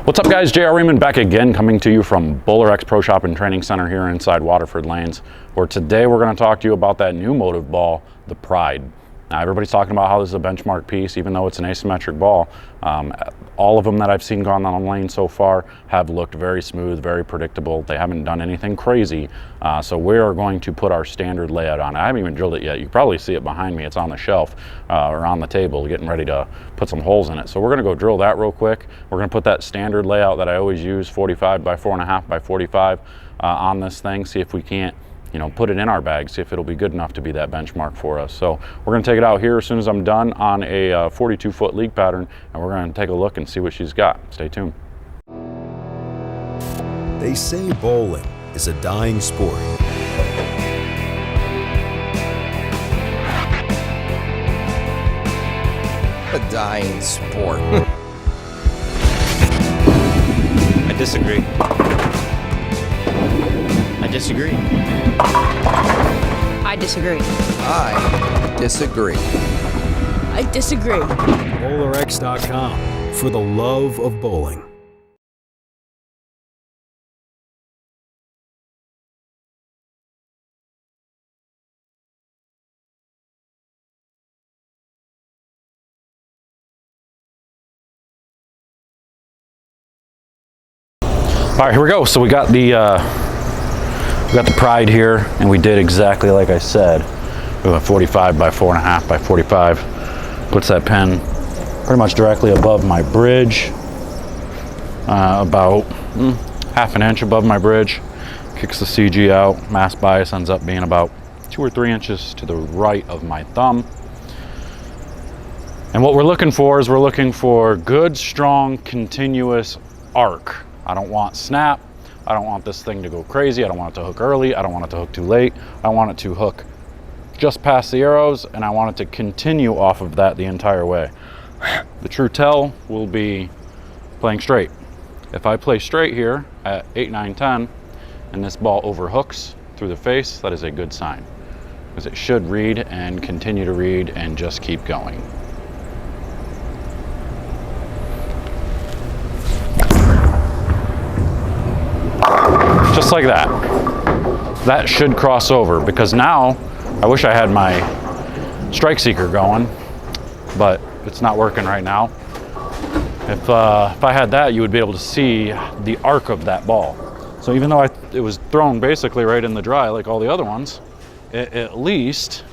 What's up guys, JR Raymond back again, coming to you from Bowler X Pro Shop and Training Center here inside Waterford Lanes, where today we're going to talk to you about that new Motiv ball, the Pride. Now everybody's talking about how this is a benchmark piece, even though it's an asymmetric ball. All of them that I've seen gone on the lane so far have looked very smooth, very predictable. They haven't done anything crazy. So we are going to put our standard layout on it. I haven't even drilled it yet. You can probably see it behind me. It's on the shelf or on the table, getting ready to put some holes in it. So we're gonna go drill that real quick. We're gonna put that standard layout that I always use, 45 by 4.5 by 45 on this thing, see if we can't put it in our bag, see if it'll be good enough to be that benchmark for us. So we're gonna take it out here as soon as I'm done on a 42-foot league pattern, and we're gonna take a look and see what she's got. Stay tuned. They say bowling is a dying sport. A dying sport. I disagree. I disagree. I disagree. I disagree. I disagree. BowlerX.com for the love of bowling. All right, here we go. So we got the Pride here, and we did exactly like I said. We went 45 by 4.5 by 45. Puts that pin pretty much directly above my bridge, about half an inch above my bridge. Kicks the CG out. Mass bias ends up being about 2 or 3 inches to the right of my thumb. And what we're looking for is we're looking for good, strong, continuous arc. I don't want snap. I don't want this thing to go crazy. I don't want it to hook early. I don't want it to hook too late. I want it to hook just past the arrows, and I want it to continue off of that the entire way. The true tell will be playing straight. If I play straight here at 8, 9, 10, and this ball overhooks through the face, that is a good sign, because it should read and continue to read and just keep going. Just like that. That should cross over, because now I wish I had my strike seeker going, but it's not working right now. If I had that, you would be able to see the arc of that ball. So even though it was thrown basically right in the dry like all the other ones, it at least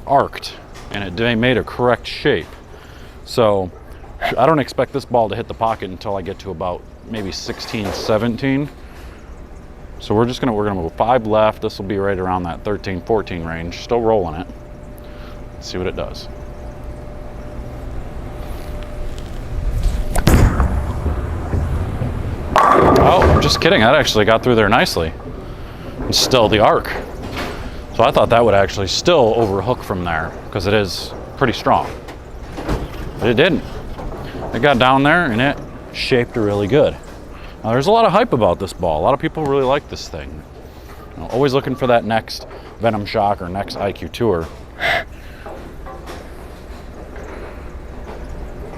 arced, and it made a correct shape. So I don't expect this ball to hit the pocket until I get to about maybe 16, 17. So we're gonna move 5 left. This will be right around that 13, 14 range. Still rolling it. Let's see what it does. Oh, just kidding. That actually got through there nicely. It's still the arc. So I thought that would actually still overhook from there, because it is pretty strong. But it didn't. It got down there and it shaped really good. Now, there's a lot of hype about this ball. A lot of people really like this thing. Always looking for that next Venom Shock or next IQ Tour.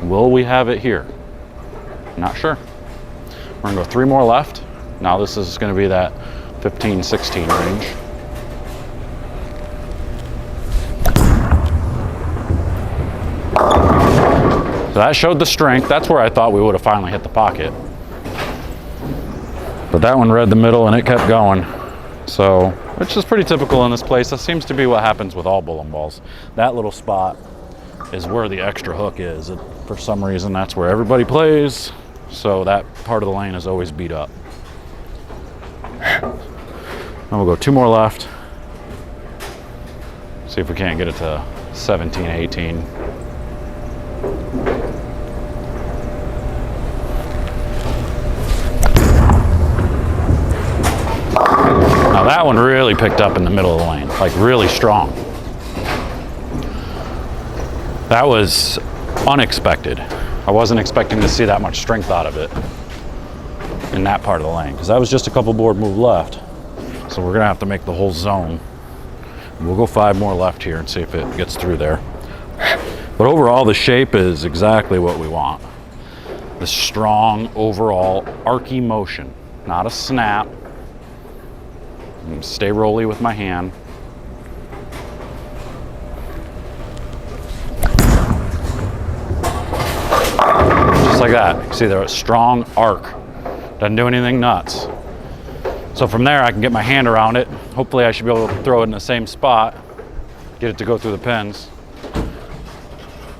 Will we have it here? Not sure. We're gonna go 3 more left. Now this is gonna be that 15, 16 range. So that showed the strength. That's where I thought we would have finally hit the pocket. But that one read the middle and it kept going. So, which is pretty typical in this place. That seems to be what happens with all bowling balls. That little spot is where the extra hook is. For some reason, that's where everybody plays. So that part of the lane is always beat up. Now we'll go 2 more left. See if we can't get it to 17, 18. Now that one really picked up in the middle of the lane, like really strong. That was unexpected. I wasn't expecting to see that much strength out of it in that part of the lane, because that was just a couple board move left. So we're gonna have to make the whole zone. We'll go 5 more left here and see if it gets through there. But overall, the shape is exactly what we want. the strong overall archy motion, not a snap. Stay rolly with my hand. Just like that. See, there's a strong arc. Doesn't do anything nuts. So from there, I can get my hand around it. Hopefully I should be able to throw it in the same spot, get it to go through the pins.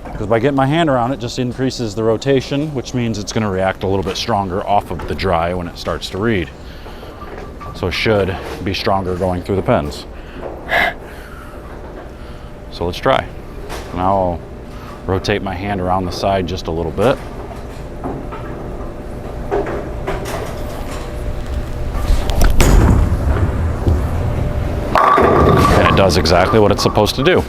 Because by getting my hand around it, just increases the rotation, which means it's going to react a little bit stronger off of the dry when it starts to read. So it should be stronger going through the pins. So let's try. Now I'll rotate my hand around the side just a little bit. And it does exactly what it's supposed to do.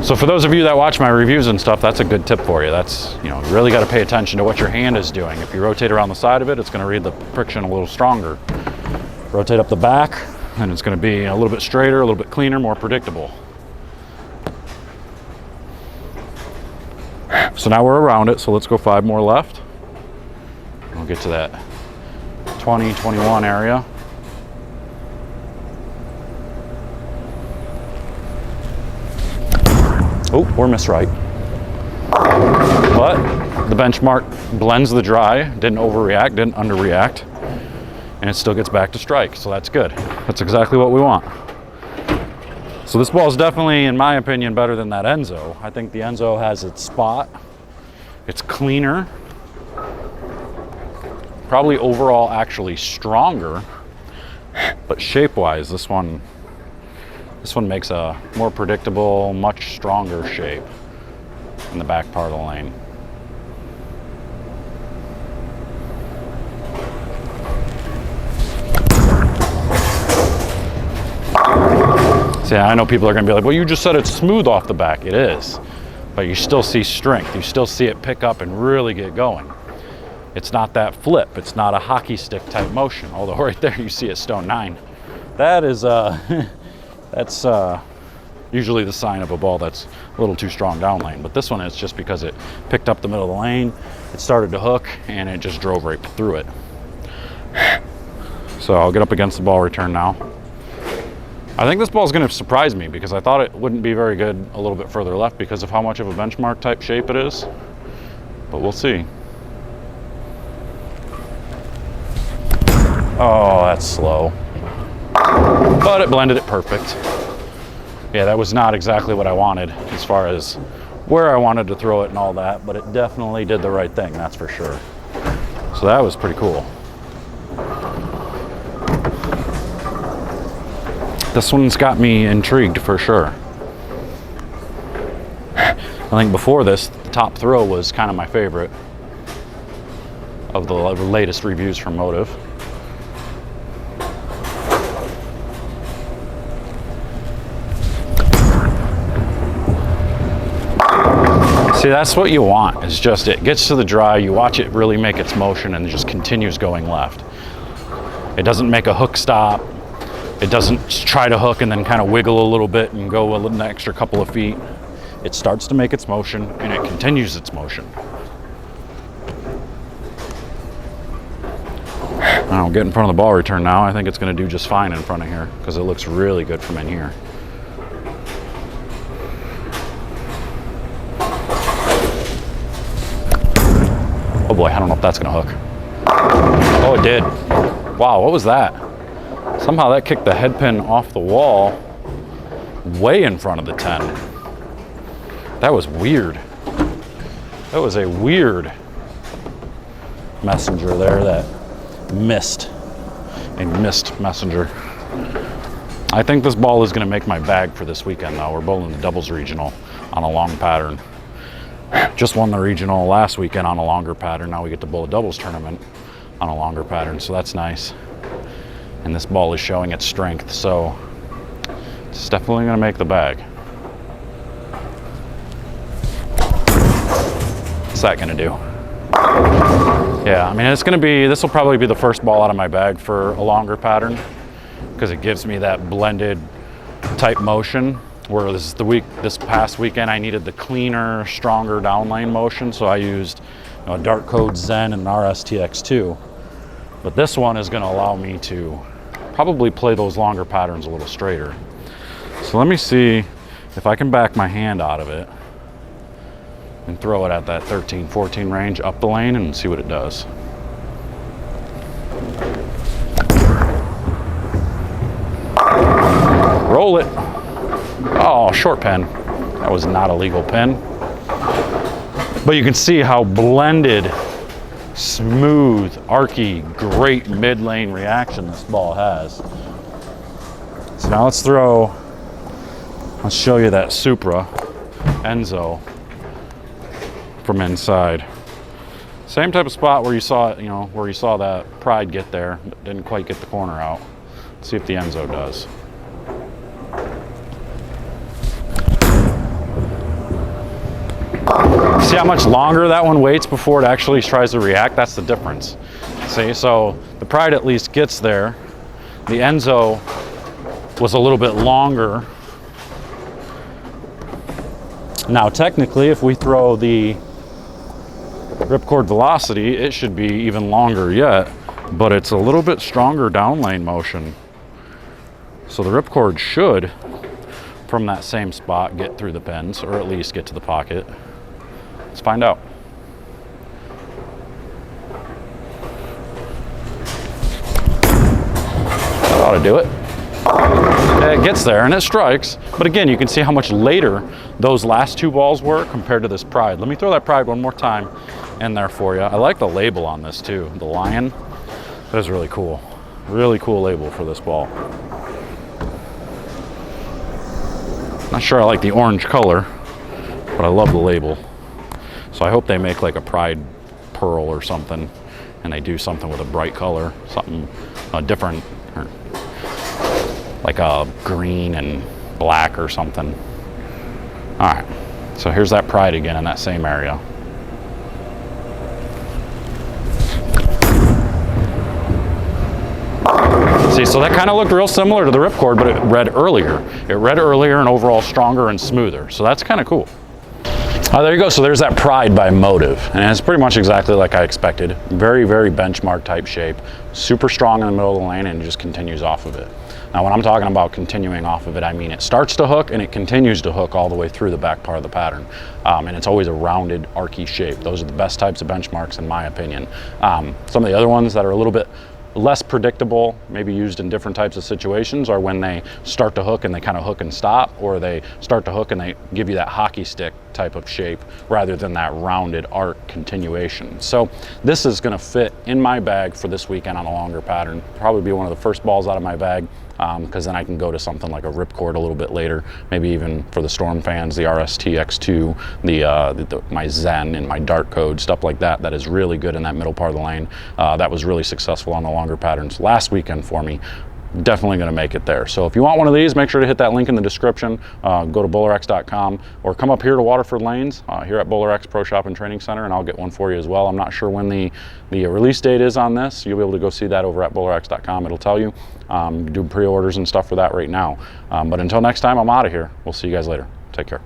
So for those of you that watch my reviews and stuff, that's a good tip for you. That's, you really got to pay attention to what your hand is doing. If you rotate around the side of it, it's going to read the friction a little stronger. Rotate up the back, and it's going to be a little bit straighter, a little bit cleaner, more predictable. So now we're around it, so let's go 5 more left. We'll get to that 20, 21 area. Oh, we're misright. But the benchmark blends the dry, didn't overreact, didn't underreact, and it still gets back to strike, so that's good. That's exactly what we want. So this ball is definitely, in my opinion, better than that Enzo. I think the Enzo has its spot. It's cleaner. Probably overall actually stronger, but shape-wise, this one makes a more predictable, much stronger shape in the back part of the lane. See, I know people are going to be like, well, you just said it's smooth off the back. It is, but you still see strength. You still see it pick up and really get going. It's not that flip. It's not a hockey stick type motion, although right there you see a stone 9. That is that's usually the sign of a ball that's a little too strong down lane. But this one is just because it picked up the middle of the lane, it started to hook, and it just drove right through it. So I'll get up against the ball return now. I think this ball is going to surprise me because I thought it wouldn't be very good a little bit further left because of how much of a benchmark type shape it is. But we'll see. Oh, that's slow. But it blended it perfect. Yeah, that was not exactly what I wanted as far as where I wanted to throw it and all that, but it definitely did the right thing, that's for sure. So that was pretty cool. This one's got me intrigued for sure. I think before this, the top throw was kind of my favorite of the latest reviews from Motiv. See, that's what you want. It's just it gets to the dry, you watch it really make its motion, and it just continues going left. It doesn't make a hook stop. It doesn't try to hook and then kind of wiggle a little bit and go an extra couple of feet. It starts to make its motion, and it continues its motion. I'll get in front of the ball return now. I think it's going to do just fine in front of here because it looks really good from in here. Oh boy, I don't know if that's gonna hook. Oh, it did. Wow, what was that? Somehow that kicked the head pin off the wall way in front of the 10. That was weird. That was a weird messenger there that missed. A missed messenger. I think this ball is gonna make my bag for this weekend though. We're bowling the doubles regional on a long pattern. Just won the regional last weekend on a longer pattern. Now we get to bowl a doubles tournament on a longer pattern, so that's nice. And this ball is showing its strength, so it's definitely going to make the bag. What's that going to do? Yeah, I mean, it's going to be, this will probably be the first ball out of my bag for a longer pattern because it gives me that blended type motion. where this past weekend I needed the cleaner, stronger down lane motion, so I used a Dark Code Zen and an RSTX2. But this one is going to allow me to probably play those longer patterns a little straighter. So let me see if I can back my hand out of it and throw it at that 13, 14 range up the lane and see what it does. Roll it. Oh, short pin. That was not a legal pin. But you can see how blended, smooth, archy, great mid-lane reaction this ball has. So now let's show you that Supra Enzo from inside. Same type of spot where you saw it, where you saw that Pride get there, but didn't quite get the corner out. Let's see if the Enzo does. See how much longer that one waits before it actually tries to react? That's the difference. See, so the Pride at least gets there. The Enzo was a little bit longer. Now technically, if we throw the ripcord velocity, it should be even longer yet, but it's a little bit stronger down lane motion. So the ripcord should, from that same spot, get through the pins, or at least get to the pocket. Let's find out. That ought to do it. It gets there and it strikes, but again, you can see how much later those last two balls were compared to this Pride. Let me throw that Pride one more time in there for you. I like the label on this too, the lion. That is really cool. Really cool label for this ball. Not sure I like the orange color, but I love the label. So I hope they make like a Pride Pearl or something, and they do something with a bright color, something different, or like a green and black or something. All right, so here's that Pride again in that same area. See, so that kind of looked real similar to the ripcord, but it read earlier. It read earlier and overall stronger and smoother. So that's kind of cool. There you go. So there's that Pride by Motiv, and it's pretty much exactly like I expected. Very, very benchmark type shape, super strong in the middle of the lane, and it just continues off of it. Now, when I'm talking about continuing off of it, I mean it starts to hook and it continues to hook all the way through the back part of the pattern. And it's always a rounded, archy shape. Those are the best types of benchmarks in my opinion. Some of the other ones that are a little bit less predictable, maybe used in different types of situations, are when they start to hook and they kind of hook and stop, or they start to hook and they give you that hockey stick type of shape rather than that rounded arc continuation. So this is going to fit in my bag for this weekend on a longer pattern. Probably be one of the first balls out of my bag, because then I can go to something like a ripcord a little bit later, maybe even for the Storm fans, the RSTX2, my Zen and my Dark Code, stuff like that, that is really good in that middle part of the lane. That was really successful on the longer patterns last weekend for me. Definitely going to make it there. So if you want one of these, make sure to hit that link in the description. Go to bowlerx.com or come up here to Waterford Lanes here at Bowler X Pro Shop and Training Center, and I'll get one for you as well. I'm not sure when the release date is on this. You'll be able to go see that over at bowlerx.com. It'll tell you. Do pre-orders and stuff for that right now. But until next time, I'm out of here. We'll see you guys later. Take care.